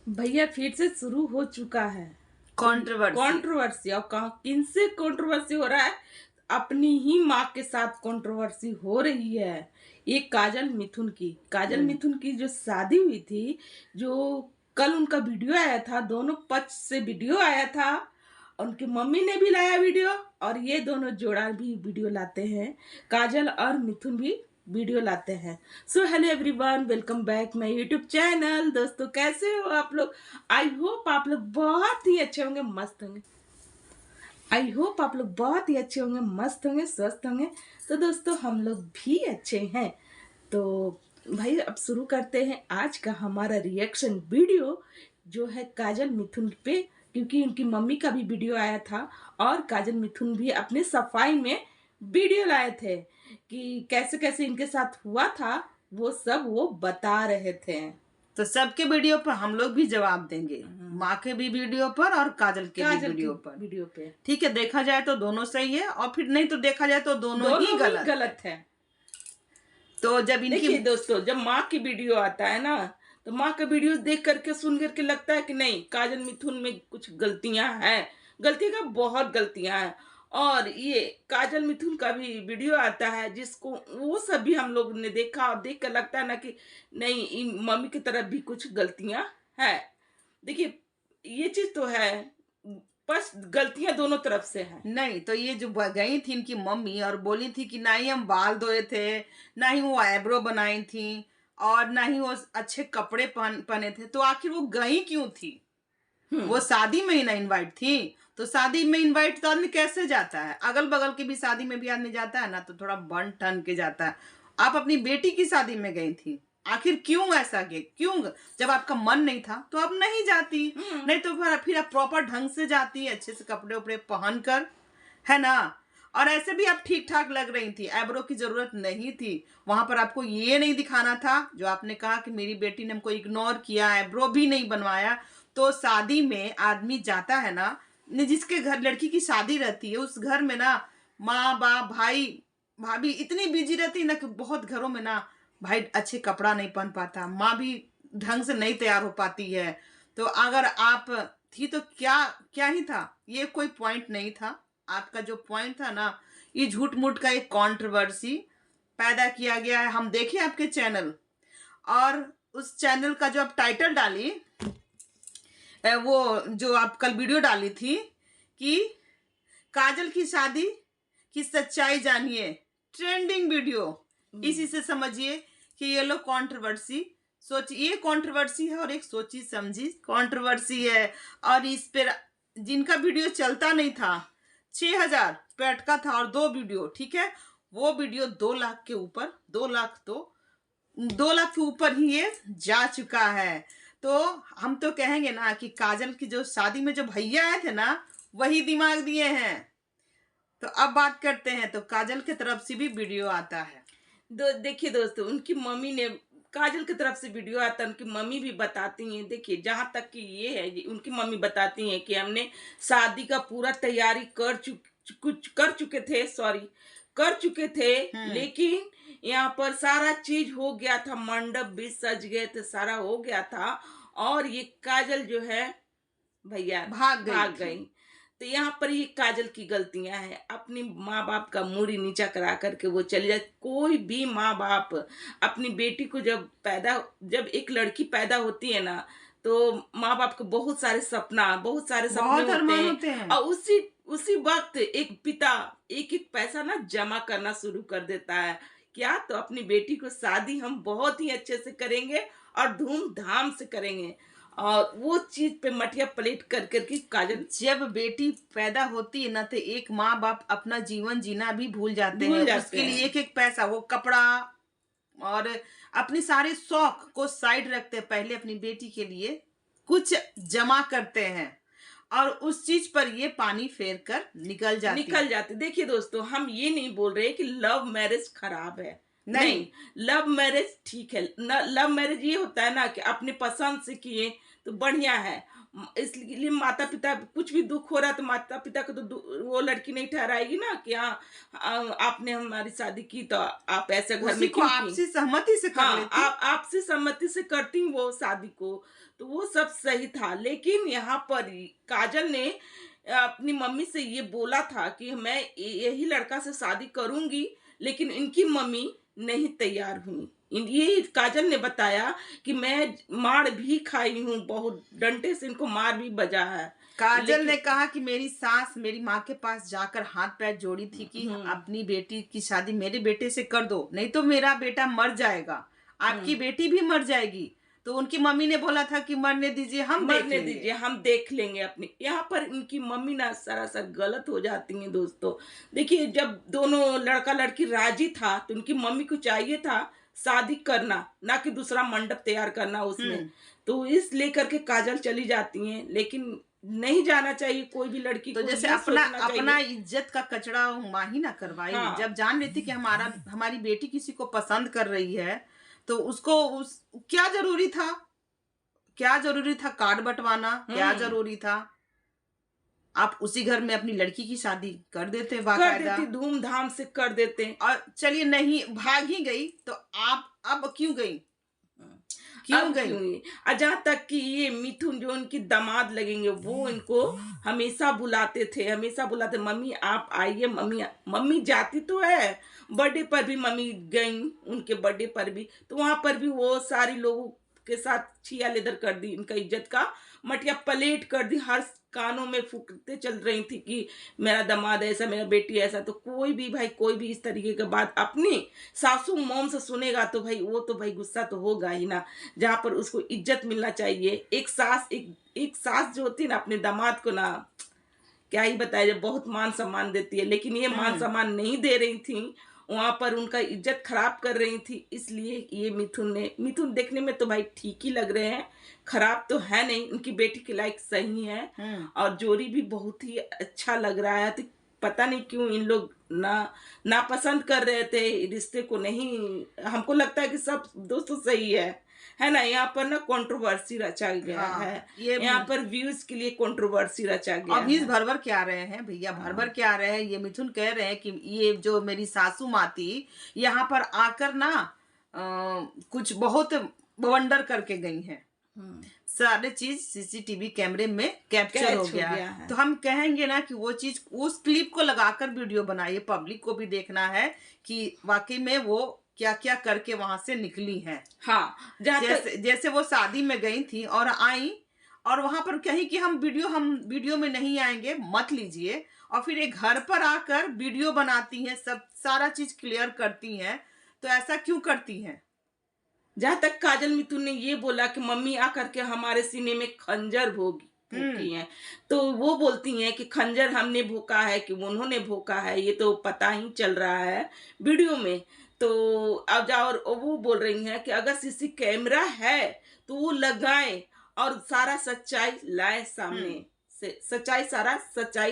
भैया फिर से शुरू हो चुका है कंट्रोवर्सी। कंट्रोवर्सी। और कहा किनसे कंट्रोवर्सी हो रहा है? अपनी ही माँ के साथ कंट्रोवर्सी हो रही है। ये काजल मिथुन की जो शादी हुई थी, जो कल उनका वीडियो आया था, दोनों पक्ष से वीडियो आया था। उनकी मम्मी ने भी लाया वीडियो और ये दोनों जोड़ा भी वीडियो लाते हैं। काजल और मिथुन भी वीडियो लाते हैं। So hello everyone, welcome back my YouTube channel. दोस्तों कैसे हो आप लोग? आई होप आप लोग बहुत ही अच्छे होंगे, मस्त होंगे। आई होप आप लोग बहुत ही अच्छे होंगे, मस्त होंगे, स्वस्थ होंगे। तो दोस्तों हम लोग भी अच्छे हैं। तो भाई अब शुरू करते हैं आज का हमारा रिएक्शन वीडियो, जो है काजल मिथुन पे, क्योंकि उनकी मम्मी का भी वीडियो आया था और काजल मिथुन भी अपने सफाई में वीडियो लाए थे कि कैसे कैसे इनके साथ हुआ था। वो सब वो बता रहे थे। तो सबके वीडियो पर हम लोग भी जवाब देंगे, माँ के भी वीडियो पर और काजल के भी वीडियो पर। ठीक है, देखा जाए तो दोनों सही है और फिर नहीं तो देखा जाए तो दोनों ही गलत है। तो जब देखिए दोस्तों, जब माँ की वीडियो आता है ना, तो माँ का वीडियो देख करके सुन करके लगता है कि नहीं, काजल मिथुन में कुछ गलतियां हैं। गलती का बहुत गलतियां हैं। और ये काजल मिथुन का भी वीडियो आता है, जिसको वो सब भी हम लोग ने देखा और देख कर लगता है ना कि नहीं, इन मम्मी की तरफ भी कुछ गलतियां हैं। देखिए ये चीज तो है, बस गलतियां दोनों तरफ से हैं। नहीं तो ये जो गई थी इनकी मम्मी और बोली थी कि ना ही हम बाल धोए थे, ना ही वो आईब्रो बनाई थी और ना ही वो अच्छे कपड़े पहने थे, तो आखिर वो गई क्यों थी? वो शादी में ही ना इनवाइट थी। तो शादी में इनवाइट तो आदमी कैसे जाता है? अगल बगल की भी शादी में भी आदमी जाता है ना, तो थोड़ा बन ठन के जाता है। आप अपनी बेटी की शादी में गई थी, आखिर क्यों ऐसा किए? क्यों? जब आपका मन नहीं था तो आप नहीं जाती, नहीं तो फिर आप प्रॉपर ढंग से जाती, अच्छे से कपड़े उपड़े पहन कर, है ना। और ऐसे भी आप ठीक ठाक लग रही थी, आईब्रो की जरूरत नहीं थी। वहां पर आपको ये नहीं दिखाना था जो आपने कहा कि मेरी बेटी ने हमको इग्नोर किया, आईब्रो भी नहीं बनवाया। तो शादी में आदमी जाता है ना, जिसके घर लड़की की शादी रहती है उस घर में ना, माँ बाप भाई भाभी इतनी बिजी रहती है ना कि बहुत घरों में ना भाई अच्छे कपड़ा नहीं पहन पाता, माँ भी ढंग से नहीं तैयार हो पाती है। तो अगर आप थी तो क्या क्या ही था, ये कोई पॉइंट नहीं था। आपका जो पॉइंट था ना, ये झूठ मूठ का एक कंट्रोवर्सी पैदा किया गया है। हम देखे आपके चैनल, और उस चैनल का जो आप टाइटल डाली, वो जो आप कल वीडियो डाली थी कि काजल की शादी की सच्चाई जानिए, ट्रेंडिंग वीडियो, इसी से समझिए कि ये लोग कंट्रोवर्सी ये कंट्रोवर्सी है और एक सोची समझी कंट्रोवर्सी है। और इस पर जिनका वीडियो चलता नहीं था, 6000 पे अटका था और 2 वीडियो, ठीक है, वो वीडियो 2 लाख के ऊपर, 2 लाख तो 2 लाख के ऊपर ही ये जा चुका है। तो हम तो कहेंगे ना कि काजल की जो शादी में जो भैया आए थे ना, वही दिमाग दिए हैं। तो अब बात करते हैं, तो काजल की तरफ से भी वीडियो आता है। देखिए दोस्तों, उनकी मम्मी ने, काजल की तरफ से वीडियो आता है, उनकी मम्मी भी बताती हैं। देखिए जहाँ तक कि ये है, उनकी मम्मी बताती हैं कि हमने शादी का पूरा तैयारी कर चुके थे, लेकिन यहाँ पर सारा चीज हो गया था, मंडप भी सज गए थे, सारा हो गया था, और ये काजल जो है भैया भाग गई। तो यहाँ पर ये काजल की गलतियां हैं। अपनी माँ बाप का मूड नीचा करा करके वो चली जाए। कोई भी माँ बाप अपनी बेटी को जब एक लड़की पैदा होती है ना, तो माँ बाप को बहुत सारे सपने होते हैं। और उसी वक्त एक पिता एक एक पैसा ना जमा करना शुरू कर देता है। क्या? तो अपनी बेटी को शादी हम बहुत ही अच्छे से करेंगे और धूमधाम से करेंगे, और वो चीज पे मटिया पलेट कर करके काजल, जब बेटी पैदा होती है ना, तो एक माँ बाप अपना जीवन जीना भी भूल जाते हैं। उसके लिए एक एक पैसा, वो कपड़ा और अपनी सारे शौक को साइड रखते हैं, पहले अपनी बेटी के लिए कुछ जमा करते हैं और उस चीज पर ये पानी फेर कर निकल जाते। देखिए दोस्तों, हम ये नहीं बोल रहे कि लव मैरिज खराब है, नहीं। लव मैरिज ठीक है न, लव मैरिज ये होता है ना कि अपने पसंद से किए तो बढ़िया है। इसलिए माता पिता कुछ भी दुख हो रहा है तो माता पिता को तो वो लड़की नहीं ठहराएगी ना कि हाँ आपने हमारी शादी की तो आप ऐसे घर उसी में को क्यों की। आपसी सहमति से कर हाँ, लेती। आप आपसी सहमति से करती वो शादी को, तो वो सब सही था। लेकिन यहाँ पर काजल ने अपनी मम्मी से ये बोला था कि मैं यही लड़का से शादी करूंगी, लेकिन इनकी मम्मी नहीं तैयार हुई। ये काजल ने बताया कि मैं मार भी खाई हूँ, बहुत डंडे से इनको मार भी बजा है। काजल ने लेकिन कहा कि मेरी सास मेरी माँ के पास जाकर हाथ पैर जोड़ी थी कि हम्म अपनी बेटी की शादी मेरे बेटे से कर दो, नहीं तो मेरा बेटा मर जाएगा, आपकी हम्म बेटी भी मर जाएगी। तो उनकी मम्मी ने बोला था कि मरने दीजिए, हम देख मरने लेंगे। दीजिए, हम देख लेंगे अपनी। यहाँ पर इनकी मम्मी ना सरासर गलत हो जाती हैं दोस्तों। देखिए, जब दोनों लड़का लड़की राजी था तो उनकी मम्मी को चाहिए था शादी करना, ना कि दूसरा मंडप तैयार करना उसमें। हम्म। तो इस लेकर के काजल चली जाती हैं, लेकिन नहीं जाना चाहिए कोई भी लड़की तो को, जैसे ये अपना सोचना अपना चाहिए। इज्जत का कचरा माँ ही ना करवाई, हाँ। जब जान लेती कि हमारी बेटी किसी को पसंद कर रही है, तो उसको उस क्या जरूरी था, क्या जरूरी था कार्ड बंटवाना, क्या हम्म जरूरी था। आप उसी घर में अपनी लड़की की शादी कर देते कर बाकायदा। देती, धूमधाम से कर देते। और चलिए नहीं भाग ही गई तो आप अब क्यों गई, क्यों अब गई? क्यों ये, जहाँ तक कि ये मिथुन जो उनकी दामाद लगेंगे वो इनको हमेशा बुलाते थे, हमेशा बुलाते, मम्मी आप आइए, मम्मी मम्मी जाती तो है, बर्थडे पर भी मम्मी गई, उनके बर्थडे पर भी, तो वहां पर भी वो सारी लोगों के साथ छिया लेदर कर दी, इनका इज्जत का मटिया पलेट कर दी। हर कानों में फूकते चल रही थी कि मेरा दामाद ऐसा, मेरा बेटी ऐसा। तो कोई भी भाई, कोई भी इस तरीके की बात अपनी सासू मोम से सुनेगा तो भाई वो तो भाई गुस्सा तो होगा ही ना। जहाँ पर उसको इज्जत मिलना चाहिए। एक सास जो होती है ना अपने दामाद को ना, क्या ही बताया जाए, बहुत मान सम्मान देती है, लेकिन ये मान हम्म। सम्मान नहीं दे रही थी, वहां पर उनका इज्जत खराब कर रही थी। इसलिए ये मिथुन देखने में तो भाई ठीक ही लग रहे हैं, खराब तो है नहीं, उनकी बेटी के लायक सही है। हम्म। और जोड़ी भी बहुत ही अच्छा लग रहा है। तो पता नहीं क्यों इन लोग ना पसंद कर रहे थे रिश्ते को। नहीं, हमको लगता है कि सब दोस्तों सही है ना। यहाँ पर ना कंट्रोवर्सी रचा गया हाँ, है, ये यहाँ पर व्यूज के लिए कंट्रोवर्सी रचा गया अभी है। भर भर के आ रहे हैं भैया, भर भर के आ रहे हैं। ये मिथुन कह रहे हैं कि ये जो मेरी सासू माँ थी यहाँ पर आकर ना कुछ बहुत वंडर करके गई हैं, हम्म, सारे चीज सीसीटीवी कैमरे में कैप्चर हो कैच गया है। तो हम कहेंगे ना कि वो चीज उस क्लिप को लगाकर वीडियो बनाइए, पब्लिक को भी देखना है कि वाकई में वो क्या क्या करके वहां से निकली हैं। हाँ, जहाँ तक जैसे वो शादी में गई थी और आई और वहां पर कहीं कि हम वीडियो में नहीं आएंगे, मत लीजिए, और फिर एक घर पर आकर वीडियो बनाती हैं, सब सारा चीज क्लियर करती हैं। तो ऐसा क्यों करती हैं? जहाँ तक काजल मिथुन ने ये बोला कि मम्मी आकर के हमारे सीने में खंजर भोकी हैं, तो वो बोलती हैं कि खंजर हमने भोका है कि उन्होंने भोका है, ये तो पता ही चल रहा है वीडियो में। तो अब जाओ, और वो बोल रही हैं कि अगर सीसी कैमरा है तो वो लगाए और सारा सच्चाई लाए सामने से। सच्चाई, सारा सच्चाई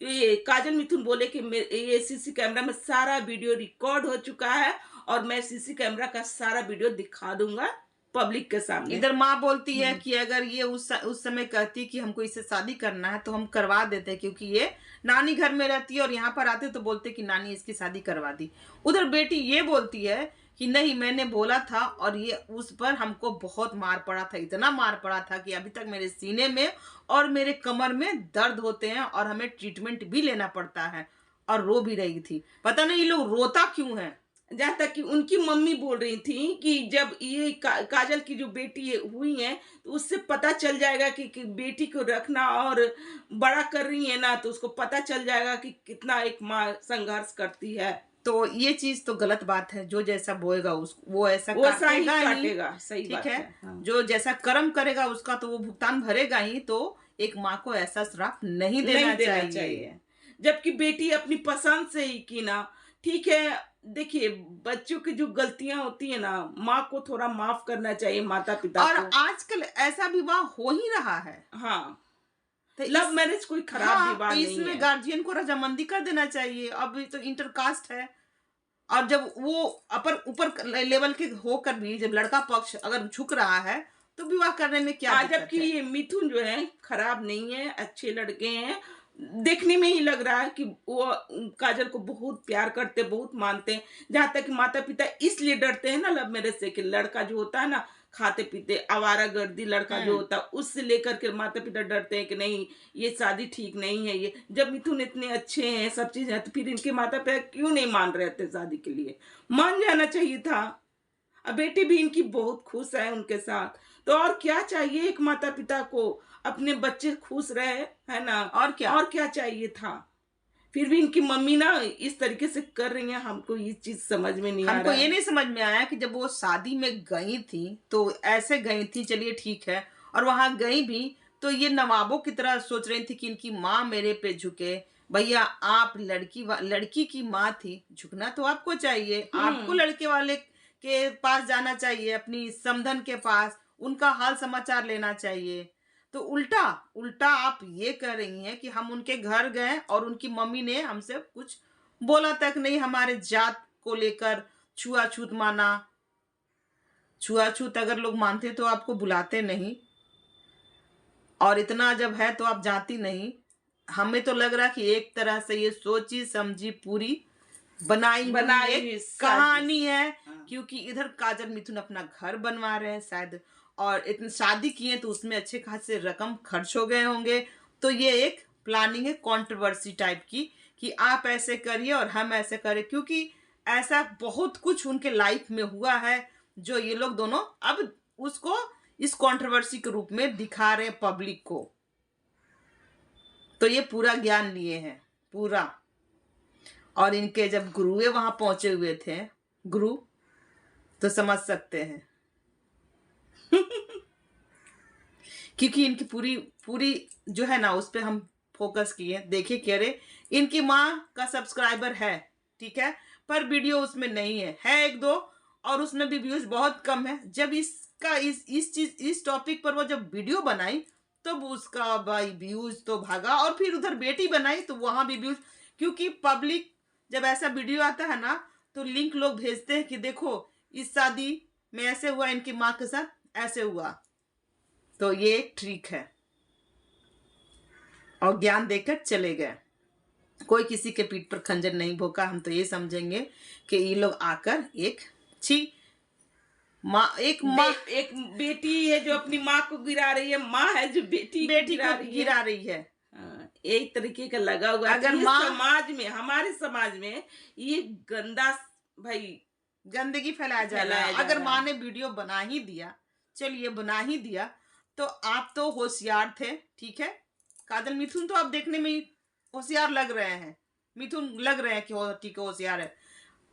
ये काजल मिथुन बोले कि ये सीसी कैमरा में सारा वीडियो रिकॉर्ड हो चुका है और मैं सीसी कैमरा का सारा वीडियो दिखा दूंगा पब्लिक के सामने। इधर माँ बोलती है कि अगर ये उस समय कहती कि हमको इससे शादी करना है तो हम करवा देते, क्योंकि ये नानी घर में रहती है और यहाँ पर आते तो बोलते कि नानी इसकी शादी करवा दी। उधर बेटी ये बोलती है कि नहीं, मैंने बोला था और ये उस पर हमको बहुत मार पड़ा था, इतना मार पड़ा था कि अभी तक मेरे सीने में और मेरे कमर में दर्द होते हैं और हमें ट्रीटमेंट भी लेना पड़ता है। और रो भी रही थी, पता नहीं ये लोग रोता क्यों है। जहाँ तक कि उनकी मम्मी बोल रही थी कि जब ये काजल की जो बेटी हुई है तो उससे पता चल जाएगा कि बेटी को रखना और बड़ा कर रही है ना, तो उसको पता चल जाएगा कि कितना एक माँ संघर्ष करती है। तो ये चीज तो गलत बात है, जो जैसा बोएगा वो ऐसा वो ऐसा ही काटेगा ही। काटेगा, सही ठीक बात है, हाँ। जो जैसा कर्म करेगा उसका तो वो भुगतान भरेगा ही। तो एक माँ को ऐसा श्राप नहीं देना चाहिए। जबकि बेटी अपनी पसंद से ही की ना, ठीक है। देखिए, बच्चों की जो गलतियां होती है ना, माँ को थोड़ा माफ करना चाहिए, माता पिता और को। आजकल ऐसा विवाह हो ही रहा है। हाँ, तो लव मैरिज कोई खराब हाँ, विवाह तो नहीं इसमें है। गार्जियन को रजामंदी कर देना चाहिए। अब तो इंटरकास्ट है, और जब वो अपर ऊपर लेवल के होकर भी जब लड़का पक्ष अगर झुक रहा है तो विवाह करने में क्या दिक्कत जबकि है? ये मिथुन जो है खराब नहीं है, अच्छे लड़के हैं। देखने में ही लग रहा है कि वो काजल को बहुत प्यार करते, बहुत मानते हैं। जहाँ तक माता पिता इसलिए डरते हैं ना लव मैरिज से, कि लड़का जो होता है ना खाते पीते आवारागर्दी लड़का जो हम्म। होता है, उससे लेकर के माता पिता डरते हैं कि नहीं ये शादी ठीक नहीं है। ये जब मिथुन इतने अच्छे हैं, सब चीज है, तो फिर इनके माता पिता क्यों नहीं मान रहे थे शादी के लिए? मान जाना चाहिए था। अब बेटी भी इनकी बहुत खुश है उनके साथ। तो और क्या चाहिए एक माता पिता को? अपने बच्चे खुश रहे, है ना? और क्या? और क्या चाहिए था? फिर भी इनकी मम्मी ना इस तरीके से कर रही है, हमको ये चीज समझ में नहीं आ हमको रहा ये है। नहीं समझ में आया कि जब वो शादी में गई थी तो ऐसे गई थी, चलिए ठीक है, और वहां गई भी तो ये नवाबों की तरह सोच रही थी कि इनकी माँ मेरे पे झुके। भैया आप लड़की की माँ थी, झुकना तो आपको चाहिए, आपको हम्म। लड़के वाले के पास जाना चाहिए, अपनी समधन के पास उनका हाल समाचार लेना चाहिए। तो उल्टा उल्टा आप ये कह रही हैं कि हम उनके घर गए और उनकी मम्मी ने हमसे कुछ बोला तक नहीं, हमारे जात को लेकर छुआछूत माना। छुआछूत अगर लोग मानते तो आपको बुलाते नहीं, और इतना जब है तो आप जाती नहीं। हमें तो लग रहा कि एक तरह से ये सोची समझी पूरी बनाई हुई बनाई एक हुई साजिश। कहानी है। हाँ। क्योंकि इधर काजल मिथुन अपना घर बनवा रहे हैं शायद, और इतनी शादी की है तो उसमें अच्छे खासे रकम खर्च हो गए होंगे। तो ये एक प्लानिंग है कंट्रोवर्सी टाइप की, कि आप ऐसे करिए और हम ऐसे करें, क्योंकि ऐसा बहुत कुछ उनके लाइफ में हुआ है जो ये लोग दोनों अब उसको इस कंट्रोवर्सी के रूप में दिखा रहे हैं पब्लिक को। तो ये पूरा ज्ञान लिए हैं पूरा। और इनके जब गुरुए वहां पहुंचे हुए थे, गुरु, तो समझ सकते हैं क्योंकि इनकी पूरी पूरी जो है ना उस पे हम फोकस किए, देखे कि अरे इनकी माँ का सब्सक्राइबर है, ठीक है, पर वीडियो उसमें नहीं है एक दो, और उसमें भी व्यूज बहुत कम है। जब इसका इस टॉपिक पर वो जब वीडियो बनाई तब उसका भाई व्यूज तो भागा, और फिर उधर बेटी बनाई तो वहां भी व्यूज। क्योंकि पब्लिक जब ऐसा वीडियो आता है ना तो लिंक लोग भेजते हैं कि देखो इस शादी में ऐसे हुआ, इनकी माँ के साथ ऐसे हुआ। तो ये एक ट्रिक है, और ज्ञान देकर चले गए। कोई किसी के पीठ पर खंजर नहीं भोंका। हम तो ये समझेंगे कि ये लोग आकर एक छी माँ, एक माँ एक बेटी है जो अपनी माँ को गिरा रही है, माँ है जो बेटी को बेटी गिरा को रही है। गिरा रही है। हाँ, एक तरीके का लगा हुआ है। अगर तो ये माँ समाज में, हमारे समाज में ये गंदा भाई गंदगी फैलाया जा रहा फैलाया है। जा अगर रहा माँ है। ने वीडियो बना ही दिया, चलिए बना ही दिया, तो आप तो होशियार थे, ठीक है। काजल मिथुन तो आप देखने में ही होशियार लग रहे हैं, मिथुन लग रहे हैं कि ठीक है होशियार है।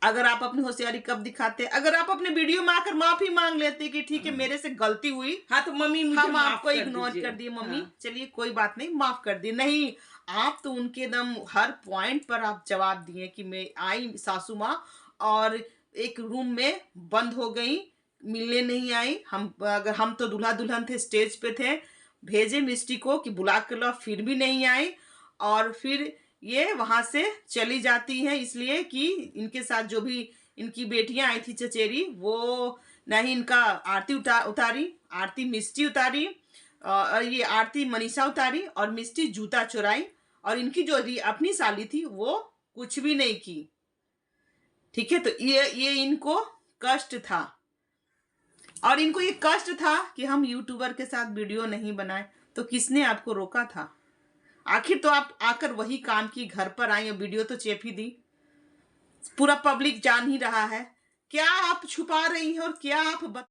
अगर आप अपनी होशियारी कब दिखाते? अगर आप अपने वीडियो में आकर माफी मांग लेते कि ठीक है मेरे से गलती हुई, हाँ तो मम्मी मुझे हम माफ आपको कर इग्नोर दीजिए। कर दिए, मम्मी हाँ। चलिए कोई बात नहीं माफ कर दिए। नहीं, आप तो उनके दम हर पॉइंट पर आप जवाब दिए कि मैं आई सासू माँ और एक रूम में बंद हो गई, मिलने नहीं आई। हम तो दूल्हा दुल्हन थे, स्टेज पे थे, भेजे मिस्टी को कि बुला कर लो, फिर भी नहीं आई। और फिर ये वहां से चली जाती है इसलिए कि इनके साथ जो भी इनकी बेटियां आई थी चचेरी, वो नहीं इनका आरती उतारी, आरती मिस्टी उतारी, और ये आरती मनीषा उतारी, और मिस्टी जूता चुराई, और इनकी जो अपनी साली थी वो कुछ भी नहीं की, ठीक है। तो ये इनको कष्ट था, और इनको ये कष्ट था कि हम यूट्यूबर के साथ वीडियो नहीं बनाए। तो किसने आपको रोका था? आखिर तो आप आकर वही काम की, घर पर आई और वीडियो तो चेप ही दी। पूरा पब्लिक जान ही रहा है क्या आप छुपा रही हैं और क्या आप